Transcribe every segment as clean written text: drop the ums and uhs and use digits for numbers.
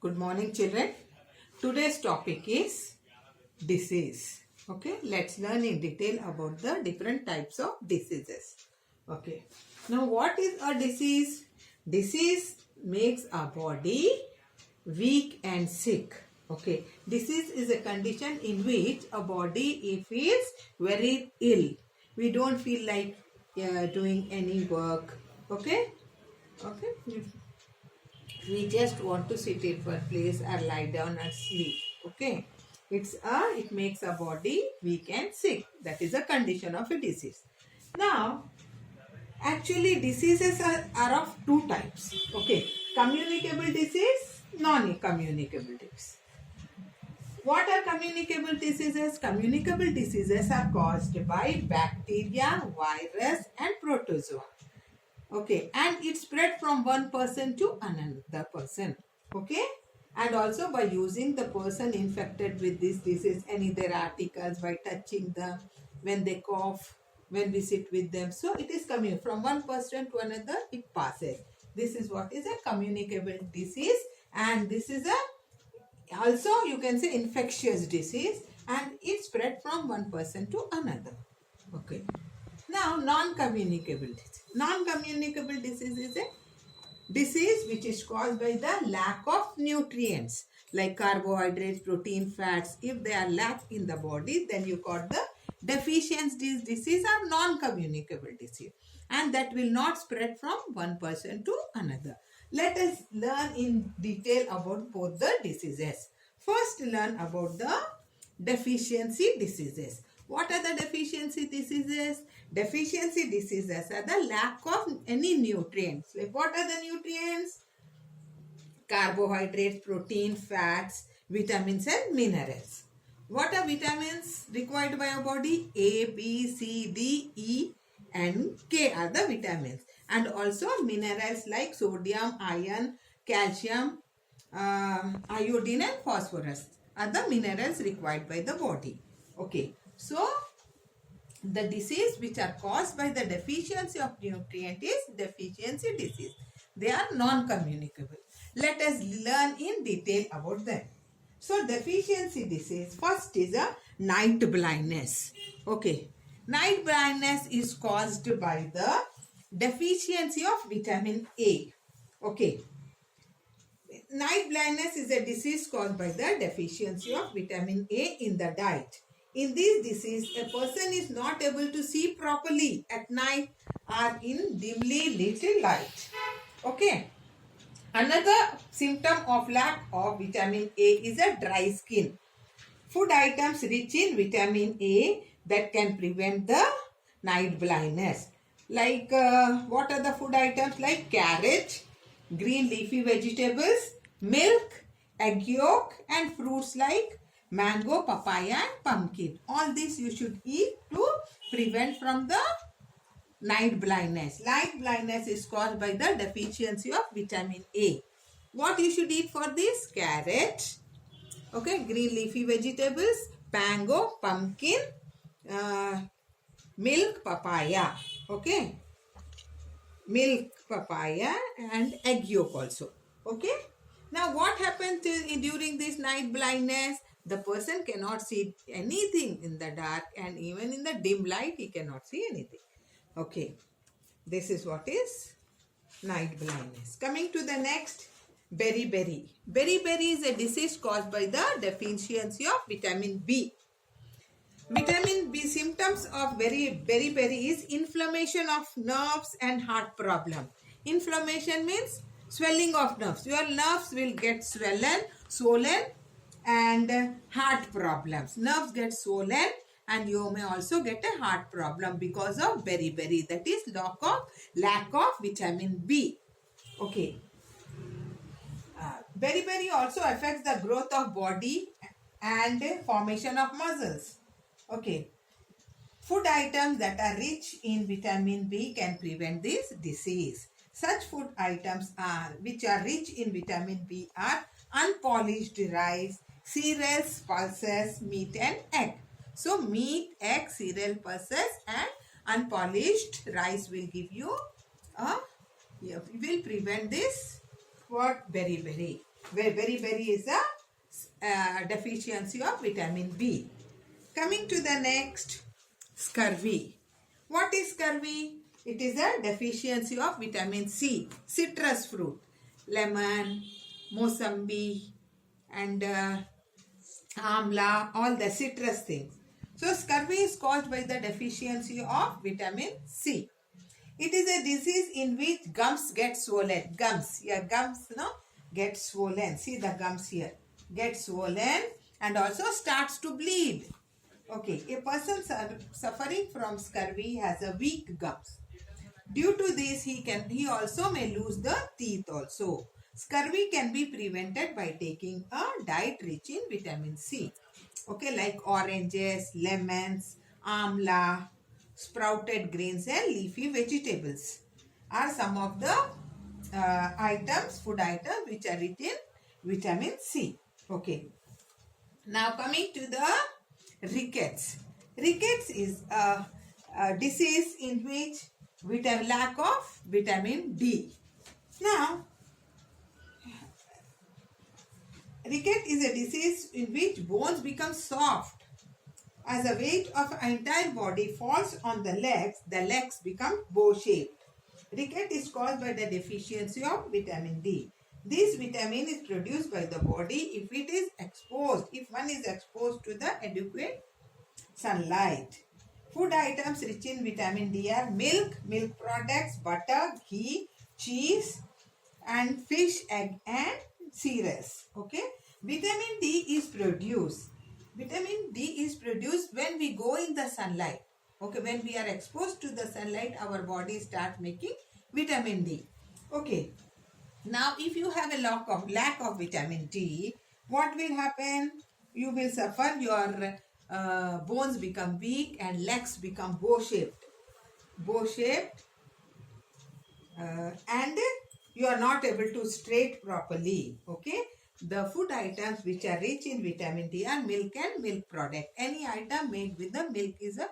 Good morning, children. Today's topic is disease. Okay, let's learn in detail about the different types of diseases. Okay, now what is a disease? Disease makes our body weak and sick. Okay, disease is a condition in which a body feels very ill. We don't feel like doing any work. Okay, okay. We just want to sit in one place or lie down and sleep. Okay, it makes our body weak and sick. That is a condition of a disease. Now, actually diseases are of two types. Okay, communicable disease, non-communicable disease. What are communicable diseases? Communicable diseases are caused by bacteria, virus and protozoa. Okay, and it spread from one person to another person. Okay, and also by using the person infected with this disease, any their articles, by touching them, when they cough, when we sit with them. So it is coming from one person to another, it passes. This is what is a communicable disease, and this is a also you can say infectious disease, and it spread from one person to another. Okay. Now, non-communicable disease. Non-communicable disease is a disease which is caused by the lack of nutrients like carbohydrates, protein, fats. If they are lacked in the body, then you got the deficiency disease or non-communicable disease, and that will not spread from one person to another. Let us learn in detail about both the diseases. First, learn about the deficiency diseases. What are the deficiency diseases? Deficiency diseases are the lack of any nutrients. Like what are the nutrients? Carbohydrates, protein, fats, vitamins and minerals. What are vitamins required by our body? A, B, C, D, E and K are the vitamins. And also minerals like sodium, iron, calcium, iodine and phosphorus are the minerals required by the body. Okay. So, the disease which are caused by the deficiency of nutrient is deficiency disease. They are non-communicable. Let us learn in detail about them. So, deficiency disease, first is a night blindness. Okay. Night blindness is caused by the deficiency of vitamin A. Okay. Night blindness is a disease caused by the deficiency of vitamin A in the diet. In this disease, a person is not able to see properly at night or in dimly lit light. Okay. Another symptom of lack of vitamin A is a dry skin. Food items rich in vitamin A that can prevent the night blindness. Like what are the food items? Like carrot, green leafy vegetables, milk, egg yolk and fruits like mango, papaya and pumpkin. All this you should eat to prevent from the night blindness. Night blindness is caused by the deficiency of vitamin A. What you should eat for this? Carrot, okay, green leafy vegetables, mango, pumpkin, milk, papaya, okay, milk, papaya and egg yolk also. Okay. Now what happens during this night blindness? The person cannot see anything in the dark, and even in the dim light he cannot see anything. Okay. This is what is night blindness. Coming to the next, beriberi. Beriberi is a disease caused by the deficiency of vitamin B. Vitamin B symptoms of beriberi is inflammation of nerves and heart problem. Inflammation means swelling of nerves. Your nerves will get swollen and heart problems. Nerves get swollen and you may also get a heart problem because of beriberi. That is lack of vitamin B. Okay. Beriberi also affects the growth of body and formation of muscles. Okay. Food items that are rich in vitamin B can prevent this disease. Such food items which are rich in vitamin B are unpolished rice, cereals, pulses, meat and egg. So meat, egg, cereal, pulses and unpolished rice will give you will prevent this what beriberi. Beriberi is a deficiency of vitamin B. Coming to the next, scurvy. What is scurvy? It is a deficiency of vitamin C, citrus fruit, lemon, mosambi, and amla, all the citrus things. So scurvy is caused by the deficiency of vitamin C. It is a disease in which gums get swollen. Gums, your gums, get swollen. See the gums here, get swollen and also starts to bleed. Okay, a person suffering from scurvy has a weak gums. Due to this, he also may lose the teeth also. Scurvy can be prevented by taking a diet rich in vitamin C. Okay, like oranges, lemons, amla, sprouted grains and leafy vegetables are some of the food items which are rich in vitamin C. Okay. Now coming to the rickets. Rickets is a disease in which lack of vitamin D. Now, ricket is a disease in which bones become soft. As the weight of entire body falls on the legs become bow-shaped. Ricket is caused by the deficiency of vitamin D. This vitamin is produced by the body if it is exposed, if one is exposed to the adequate sunlight. Food items rich in vitamin D are milk, milk products, butter, ghee, cheese, and fish, egg, and cereals. Okay. Vitamin D is produced. Vitamin D is produced when we go in the sunlight. Okay, when we are exposed to the sunlight, our body starts making vitamin D. Okay. Now, if you have a lack of vitamin D, what will happen? You will suffer. Your bones become weak and legs become bow-shaped. Bow-shaped, and you are not able to straight properly. Okay. The food items which are rich in vitamin D are milk and milk product. Any item made with the milk is a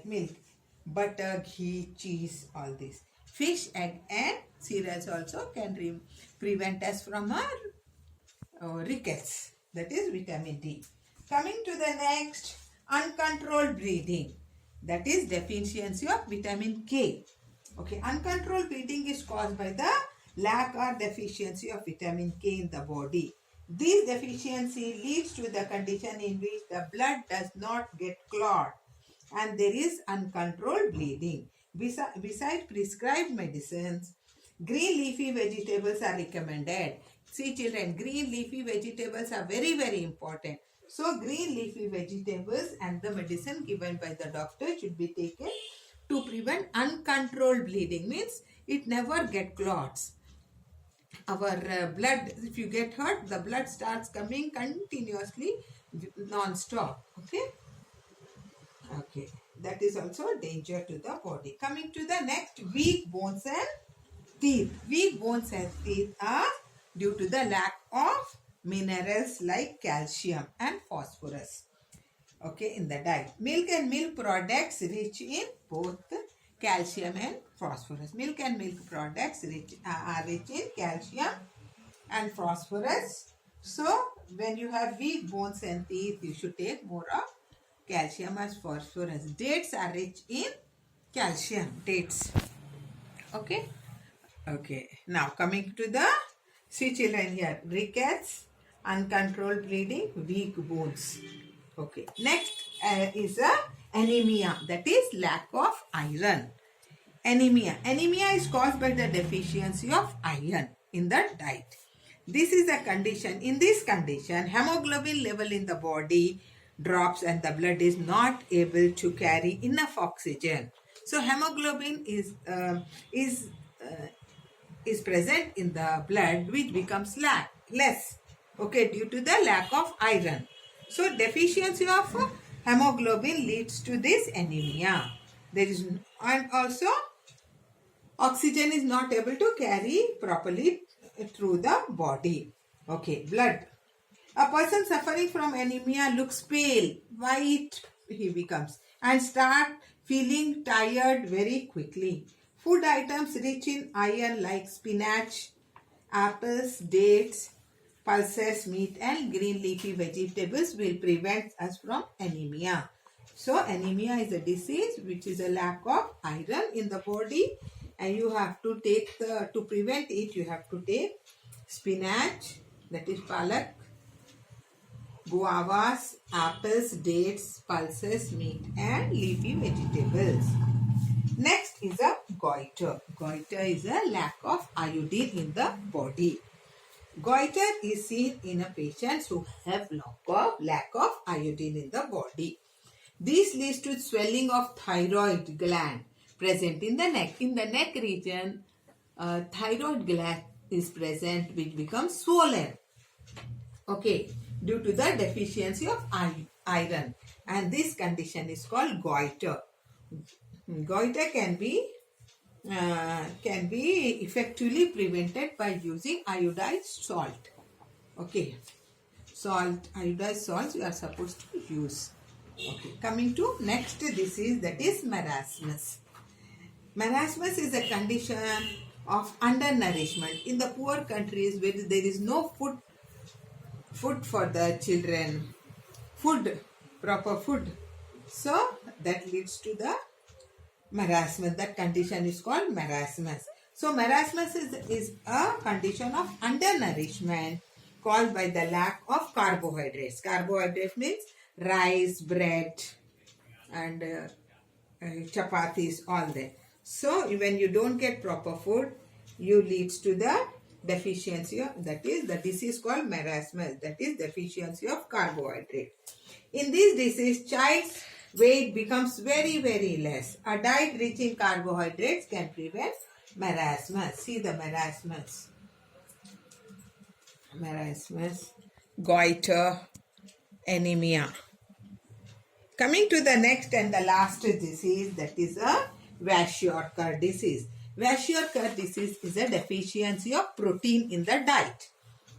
milk. Butter, ghee, cheese, all this. Fish, egg, and cereals also can prevent us from our rickets. That is vitamin D. Coming to the next, uncontrolled bleeding. That is deficiency of vitamin K. Okay, uncontrolled bleeding is caused by the lack or deficiency of vitamin K in the body. This deficiency leads to the condition in which the blood does not get clot and there is uncontrolled bleeding. Besides prescribed medicines, green leafy vegetables are recommended. See children, green leafy vegetables are very, very important. So green leafy vegetables and the medicine given by the doctor should be taken to prevent uncontrolled bleeding. Means it never get clots. Our blood, if you get hurt, the blood starts coming continuously, non-stop. Okay. Okay. That is also a danger to the body. Coming to the next, weak bones and teeth. Weak bones and teeth are due to the lack of minerals like calcium and phosphorus. Okay, in the diet. Milk and milk products rich in both calcium and phosphorus. Milk and milk products are rich in calcium and phosphorus. So, when you have weak bones and teeth, you should take more of calcium as phosphorus. Dates are rich in calcium. Dates. Okay. Okay. Now, coming to the, see children here, rickets, uncontrolled bleeding, weak bones. Okay. Next is anemia. That is lack of iron. Anemia. Anemia is caused by the deficiency of iron in the diet. This is a condition. In this condition, hemoglobin level in the body drops and the blood is not able to carry enough oxygen. So hemoglobin is present in the blood, which becomes less. Okay, due to the lack of iron. So deficiency of hemoglobin leads to this anemia. And also oxygen is not able to carry properly through the body. Okay, blood. A person suffering from anemia looks pale, white he becomes, and start feeling tired very quickly. Food items rich in iron like spinach, apples, dates, pulses, meat and green leafy vegetables will prevent us from anemia. So anemia is a disease which is a lack of iron in the body, and you have to take to prevent it, you have to take spinach, that is palak, guavas, apples, dates, pulses, meat and leafy vegetables. Next is a goiter. Goiter is a lack of iodine in the body. Goiter is seen in a patients who have lack of iodine in the body. This leads to swelling of thyroid gland present in the neck. In the neck region, thyroid gland is present which becomes swollen. Okay, due to the deficiency of iron, and this condition is called goiter. Goiter can be effectively prevented by using iodized salt. Okay, iodized salts you are supposed to use. Okay, coming to next disease, that is marasmus. Marasmus is a condition of undernourishment in the poor countries where there is no food for the children, proper food. So that leads to the marasmus. That condition is called marasmus. So marasmus is a condition of undernourishment caused by the lack of carbohydrates. Carbohydrate means rice, bread and chapatis, all that. So when you don't get proper food, you leads to the deficiency of, that is the disease called marasmus, that is deficiency of carbohydrate. In this disease, child's weight becomes very, very less. A diet rich in carbohydrates can prevent marasmus. See the marasmus. Marasmus, goiter, anemia. Coming to the next and the last disease, that is a Kwashiorkor disease. Kwashiorkor disease is a deficiency of protein in the diet.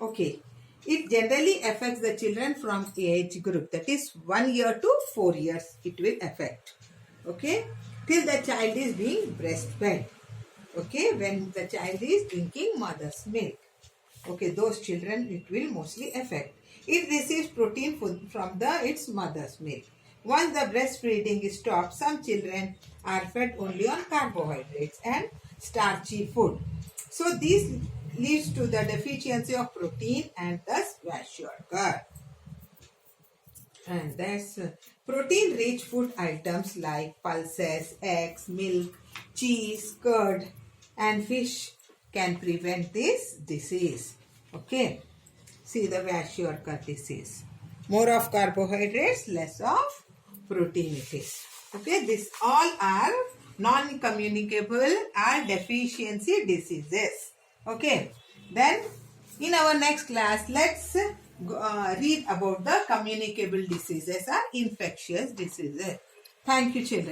Okay. It generally affects the children from age group, that is 1 year to 4 years it will affect. Okay. Till the child is being breastfed. Okay. When the child is drinking mother's milk. Okay. Those children it will mostly affect. It receives protein from its mother's milk. Once the breastfeeding is stopped, some children are fed only on carbohydrates and starchy food. So this leads to the deficiency of protein and thus Kwashiorkor. And that's protein-rich food items like pulses, eggs, milk, cheese, curd and fish can prevent this disease. Okay. See the Kwashiorkor disease. More of carbohydrates, less of protein it is. Okay, these all are non-communicable or deficiency diseases. Okay, then in our next class, let's read about the communicable diseases or infectious diseases. Thank you, children.